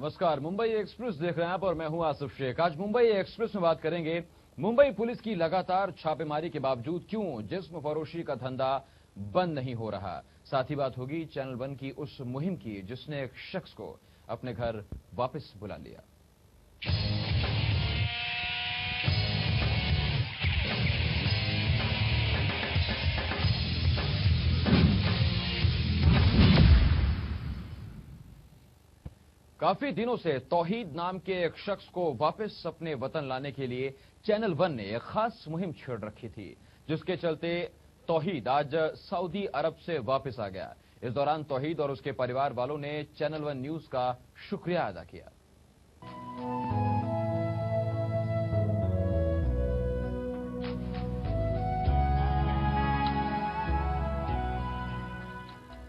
नमस्कार, मुंबई एक्सप्रेस देख रहे हैं आप और मैं हूं आसिफ शेख। आज मुंबई एक्सप्रेस में बात करेंगे मुंबई पुलिस की लगातार छापेमारी के बावजूद क्यों जिस्म फरोशी का धंधा बंद नहीं हो रहा। साथ ही बात होगी चैनल 1 की उस मुहिम की जिसने एक शख्स को अपने घर वापस बुला लिया। काफी दिनों से तौहीद नाम के एक शख्स को वापस अपने वतन लाने के लिए चैनल 1 ने एक खास मुहिम छेड़ रखी थी, जिसके चलते तौहीद आज सऊदी अरब से वापस आ गया। इस दौरान तौहीद और उसके परिवार वालों ने चैनल 1 न्यूज का शुक्रिया अदा किया।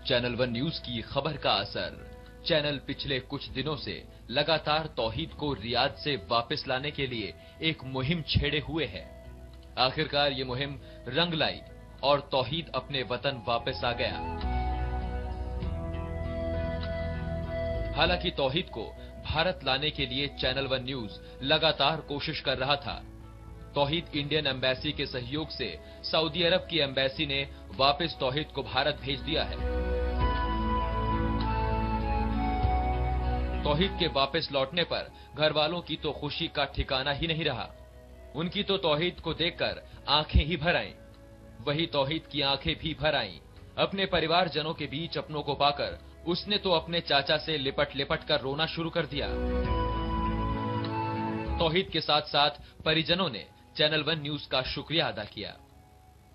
चैनल 1 न्यूज की खबर का असर। चैनल पिछले कुछ दिनों से लगातार तौहीद को रियाद से वापस लाने के लिए एक मुहिम छेड़े हुए है। आखिरकार ये मुहिम रंग लाई और तौहीद अपने वतन वापस आ गया। हालांकि तौहीद को भारत लाने के लिए चैनल 1 न्यूज लगातार कोशिश कर रहा था। तौहीद इंडियन एम्बेसी के सहयोग से सऊदी अरब की एम्बेसी ने वापस तौहीद को भारत भेज दिया है। तौहीद के वापस लौटने पर घर वालों की तो खुशी का ठिकाना ही नहीं रहा। उनकी तो तौहीद को देखकर आंखें ही भर आईं। वही तौहीद की आंखें भी भर आईं। अपने परिवारजनों के बीच अपनों को पाकर उसने तो अपने चाचा से लिपट लिपट कर रोना शुरू कर दिया। तौहीद के साथ साथ परिजनों ने चैनल 1 न्यूज का शुक्रिया अदा किया।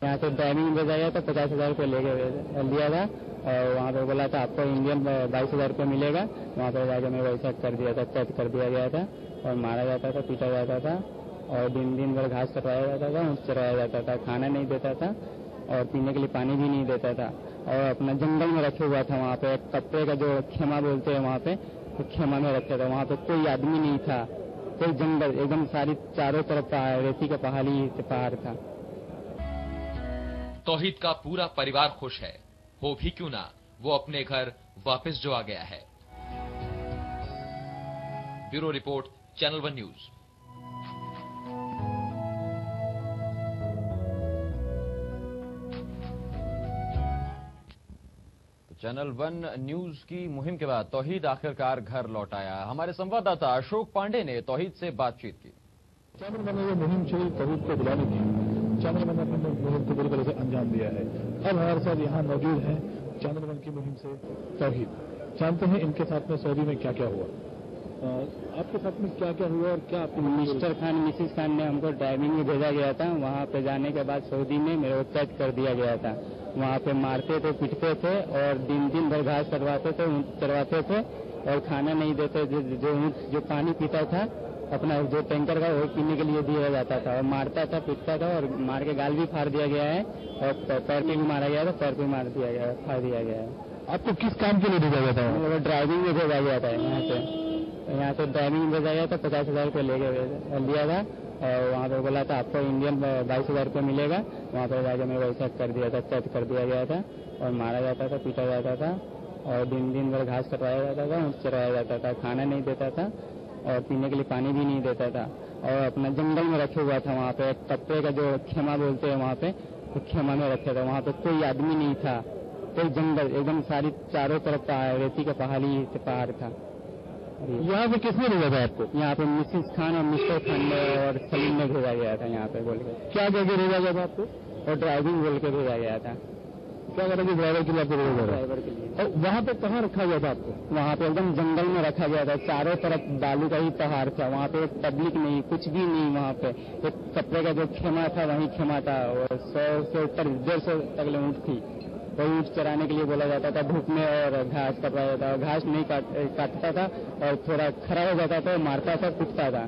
यहाँ से ड्राइविंग भेजा गया था, 50,000 रुपये लेके लिया था और वहाँ पे बोला था आपको इंडियन 22,000 रुपये मिलेगा। वहाँ पे जाकर मेरे वैसा कर दिया था, कैद कर दिया गया था और मारा जाता था, पीटा जाता था और दिन भर घास कटवाया जाता था, ऊँट चराया जाता था, खाना नहीं देता था और पीने के लिए पानी भी नहीं देता था। और अपना जंगल में रखे हुआ था। वहाँ पे कपड़े का जो खेमा बोलते हैं वहाँ पे, तो खेमा में रखे था। वहाँ पे कोई आदमी नहीं था, कोई जंगल, एकदम सारी चारों तरफ रेती का पहाड़ था। तौहीद का पूरा परिवार खुश है, हो भी क्यों ना वो अपने घर वापस जो आ गया है। Bureau report, channel 1 news. Channel 1 news की मुहिम के बाद तौहीद आखिरकार घर लौट आया। हमारे संवाददाता अशोक पांडे ने तौहीद से बातचीत की। चैनल 1 ने मुहिम छेड़ी तौहीद को बुलाने की। चैनल 1 ने अपने मुहिम को पूरी तरह से अंजाम दिया है। अब हमारे साथ यहाँ मौजूद हैं चैनल 1 की मुहिम से तौहीद। जानते हैं इनके साथ में सऊदी में क्या क्या हुआ। आपके साथ में क्या क्या हुआ और क्या आपको मिस्टर खान मिसिस खान ने हमको ड्राइविंग में भेजा गया था। वहाँ पे जाने के बाद सऊदी में मेरे को कैद कर दिया गया था। वहाँ पे मारते थे, पीटते थे और दिन भर घास करवाते थे, ऊँट चरवाते थे और खाना नहीं देते। जो पानी पीता था अपना जो टैंकर का वो पीने के लिए दिया जाता था और मारता था, पीटता था और मार के गाल भी फाड़ दिया गया है और पैर पे भी मारा गया था, पैर पे मार दिया गया, फाड़ दिया गया है। आपको किस काम के लिए भेजा गया था? ड्राइविंग में भेजा गया था। यहाँ से ड्राइविंग भेजा गया था, 50,000 रुपये लेके लिया था और वहाँ पे बोला था आपको इंडियन 22,000 रुपये मिलेगा। वहाँ पे जाकर मेरे वैसा कर दिया था, कैद कर दिया गया था और मारा जाता था, पीटा जाता था और दिन भर घास कटवाया जाता था, ऊँट चराया जाता था, खाना नहीं देता था और पीने के लिए पानी भी नहीं देता था और अपना जंगल में रखे हुआ था। वहाँ पे कपड़े का जो खेमा बोलते हैं वहाँ पे, तो खेमा में रखे था। वहाँ पे कोई आदमी नहीं था, कोई जंगल, एकदम सारी चारों तरफ रेती का पहाड़ था। यहाँ पे किसने भेजा था आपको? यहाँ पे मिसिस खान और मिस्टर खान और सलीम ने भेजा गया था। यहाँ पे बोल के क्या कह के भेजा गया था आपको? और ड्राइविंग बोल के भेजा गया था। क्या कह रहा ड्राइवर के लिए आपको भेजा गया? ड्राइवर के लिए। और वहाँ पे कहाँ रखा गया था आपको? वहाँ पे एकदम जंगल में रखा गया था। चारों तरफ बालू का ही पहाड़ था। वहाँ पे पब्लिक नहीं, कुछ भी नहीं। वहाँ पे एक कपड़े का जो खेमा था वही खेमा था और 100 से ऊपर 150 तक ऊँट थी। वही ऊँट चराने के लिए बोला जाता था धूप में और घास कटवाया जाता था। घास नहीं काटता था और थोड़ा खड़ा हो जाता था, मारता था, कुटता था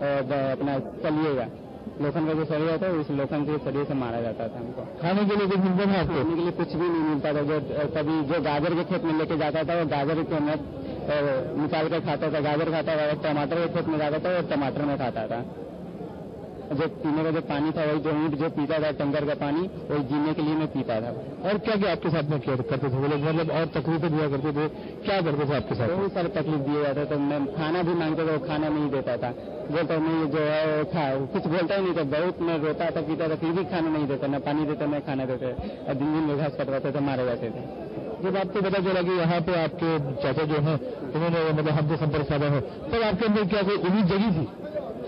और अपना चलिएगा। लोखंड का जो सरिया था उस लोखंड के सरिये से मारा जाता था हमको। खाने के लिए कुछ मिलता था आपको? खाने के लिए कुछ भी नहीं मिलता था। जो कभी जो गाजर के खेत में लेके जाता था वो गाजर के निकाल कर खाता था, गाजर खाता था। टमाटर के खेत में जाता था और टमाटर में खाता था। जो पीने का जो पानी था वही जो ऊँट जो पीता था टंकर का पानी वही जीने के लिए मैं पीता था। और क्या क्या आपके साथ में करते थे वो लोग, मतलब और तकलीफें दिया करते थे, क्या करते थे आपके साथ? बहुत सारे तकलीफ दिए जाते तो मैं खाना भी मांगते थे, वो खाना नहीं देता था, बोलता नहीं जो है था कुछ बोलता ही नहीं था, बहुत मैं रोता था पीता था फिर भी खाना नहीं देता, न पानी देता न खाना देते, और दिन में घास कटवाते थे, मारे जाते थे। जब आपको पता चला कि यहाँ पे आपके चाचा जो है उन्होंने मतलब हमसे संपर्क साधा है, तब आपके अंदर क्या कोई उम्मीद जगी थी?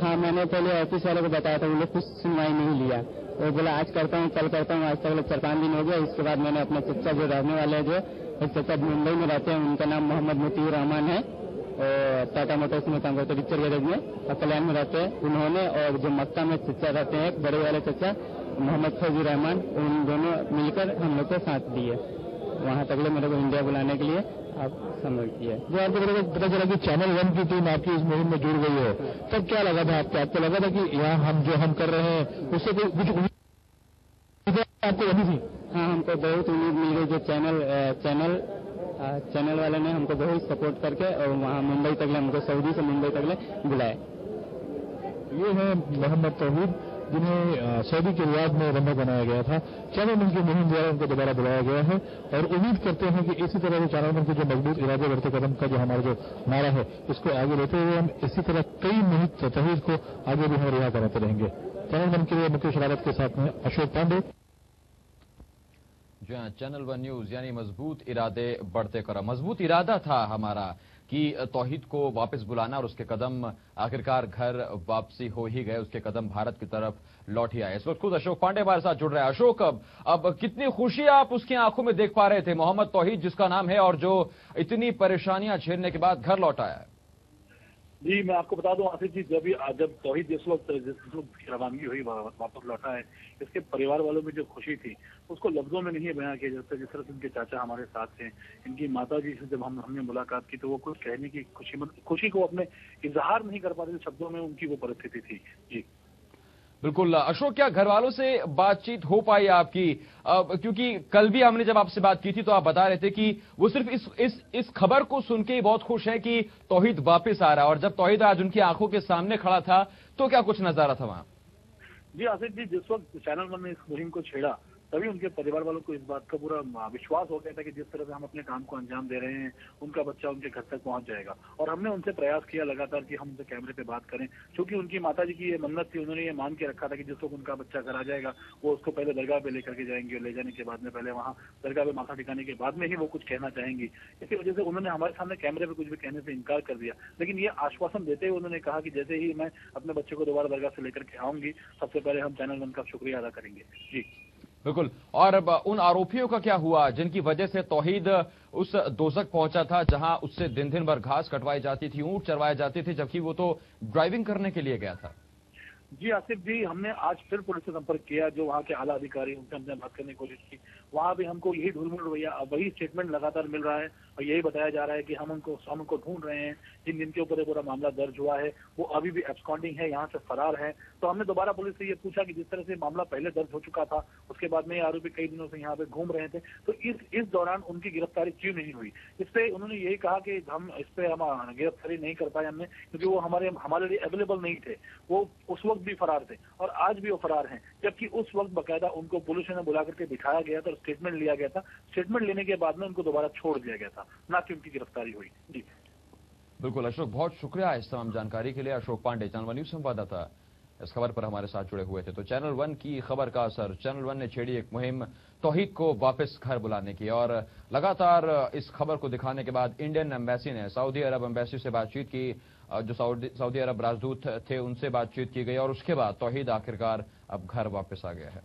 हाँ, मैंने पहले ऑफिस वाले को बताया था, वो लोग कुछ सुनवाई नहीं लिया, वो बोला आज करता हूँ कल करता हूँ, आज तक 4-5 दिन हो गया। इसके बाद मैंने अपने चचा जो रहने वाले जो एक चचा मुंबई में रहते हैं, उनका नाम मोहम्मद मोतीउर रहमान है, और टाटा मोटर्स में काम करते हैं पिक्चर गैरेज में, और कल्याण में रहते हैं उन्होंने, और जो मक्का में चचा रहते हैं बड़े वाले चचा मोहम्मद फौजी रहमान, उन दोनों मिलकर हम लोग को साथ दिए वहाँ तक मेरे को इंडिया बुलाने के लिए आप समझ किया। जो आपको पता चला कि चैनल 1 की टीम आपकी इस मुहिम में जुड़ गई है, तब क्या लगा था आपको? आपको लगा था कि यहाँ हम कर रहे हैं उससे कुछ उम्मीद आपको बनी थी? हाँ, हमको बहुत उम्मीद मिल गई, जो चैनल वाले ने हमको बहुत सपोर्ट करके और वहाँ मुंबई तक हमको सऊदी से मुंबई तक बुलाए। ये है मोहम्मद तौहीद, जिन्हें सऊदी के रियाद में बंधक बनाया गया था। चैनल मन की मुहिम द्वारा उनको दोबारा बुलाया गया है और उम्मीद करते हैं कि इसी तरह चैनल मन के जो मजबूत इरादे बढ़ते कदम का जो हमारा जो नारा है, इसको आगे लेते हुए हम इसी तरह कई मुहित तौहीद को आगे भी हम रिहा कराते रहेंगे। चैनल मन के लिए मुकेश रावत के साथ में अशोक पांडे। जी हाँ, चैनल 1 न्यूज यानी मजबूत इरादे बढ़ते कदम। मजबूत इरादा था हमारा कि तौहीद को वापस बुलाना, और उसके कदम आखिरकार घर वापसी हो ही गए, उसके कदम भारत की तरफ लौट ही आए। इस वक्त खुद अशोक पांडे हमारे साथ जुड़ रहे हैं। अशोक, अब कितनी खुशी आप उसकी आंखों में देख पा रहे थे, मोहम्मद तौहीद जिसका नाम है और जो इतनी परेशानियां झेलने के बाद घर लौट आया है? जी, मैं आपको बता दूं आसिफ जी, जब तौहीद जिस वक्त रवानगी हुई वापस लौटा है, इसके परिवार वालों में जो खुशी थी उसको लफ्जों में नहीं बयां किया जाता। जिस तरह से इनके चाचा हमारे साथ थे, इनकी माता जी से जब हमने मुलाकात की तो वो कुछ कहने की खुशी को अपने इजहार नहीं कर पाते शब्दों में, उनकी वो परिस्थिति थी। जी बिल्कुल। अशोक, क्या घर वालों से बातचीत हो पाई आपकी? क्योंकि कल भी हमने जब आपसे बात की थी तो आप बता रहे थे कि वो सिर्फ इस खबर को सुन के ही बहुत खुश है कि तौहीद वापस आ रहा है, और जब तौहीद आज उनकी आंखों के सामने खड़ा था तो क्या कुछ नजारा था वहां? जी आसिफ जी, जिस वक्त चैनल 1 ने इस मुहिम को छेड़ा तभी उनके परिवार वालों को इस बात का पूरा विश्वास हो गया था कि जिस तरह से हम अपने काम को अंजाम दे रहे हैं, उनका बच्चा उनके घर तक पहुंच जाएगा। और हमने उनसे प्रयास किया लगातार कि हम उनसे कैमरे पे बात करें, क्योंकि उनकी माताजी की ये मन्नत थी, उन्होंने ये मान के रखा था कि जिस वक्त उनका बच्चा घर आ जाएगा वो उसको पहले दरगाह पे लेकर के जाएंगे, और ले जाने के बाद में पहले वहाँ दरगाह पे माथा टिकाने के बाद में ही वो कुछ कहना चाहेंगी। इसी वजह से उन्होंने हमारे सामने कैमरे पे कुछ भी कहने से इनकार कर दिया, लेकिन ये आश्वासन देते हुए उन्होंने कहा कि जैसे ही मैं अपने बच्चे को दोबारा दरगाह से लेकर के आऊंगी, सबसे पहले हम चैनल 1 का शुक्रिया अदा करेंगे। जी बिल्कुल। और अब उन आरोपियों का क्या हुआ जिनकी वजह से तौहीद उस दोजक पहुंचा था जहां उससे दिन दिन भर घास कटवाई जाती थी, ऊंट चरवाए जाते थे, जबकि वो तो ड्राइविंग करने के लिए गया था? जी आसिफ जी, हमने आज फिर पुलिस से संपर्क किया, जो वहाँ के आला अधिकारी, उनसे हमने बात करने की कोशिश की। वहाँ भी हमको यही ढूंढ रवैया, वही स्टेटमेंट लगातार मिल रहा है और यही बताया जा रहा है कि हम उनको ढूंढ रहे हैं। जिनके ऊपर पूरा मामला दर्ज हुआ है वो अभी भी एब्सकॉन्डिंग है, यहाँ से फरार है। तो हमने दोबारा पुलिस से ये पूछा कि जिस तरह से मामला पहले दर्ज हो चुका था, उसके बाद में ये आरोपी कई दिनों से यहाँ पे घूम रहे थे, तो इस दौरान उनकी गिरफ्तारी क्यों नहीं हुई? इस पे उन्होंने यही कहा कि हम इस पे हम गिरफ्तारी नहीं कर पाए हमने, क्योंकि वो हमारे लिए अवेलेबल नहीं थे। वो उस वक्त भी फरार थे और आज भी वो फरार हैं, जबकि उस वक्त बकायदा उनको पुलिस ने बुला करके बिठाया गया था और स्टेटमेंट लिया गया था। स्टेटमेंट लेने के बाद में उनको दोबारा छोड़ दिया गया था, ना कि उनकी गिरफ्तारी हुई। जी बिल्कुल अशोक, बहुत शुक्रिया इस तमाम जानकारी के लिए। अशोक पांडे, चैनल 1 न्यूज संवाददाता, इस खबर पर हमारे साथ जुड़े हुए थे। तो चैनल 1 की खबर का असर, चैनल 1 ने छेड़ी एक मुहिम तौहीद को वापस घर बुलाने की, और लगातार इस खबर को दिखाने के बाद इंडियन एम्बेसी ने सऊदी अरब एम्बेसी से बातचीत की, जो सऊदी अरब राजदूत थे उनसे बातचीत की गई, और उसके बाद तौहीद आखिरकार अब घर वापस आ गया है।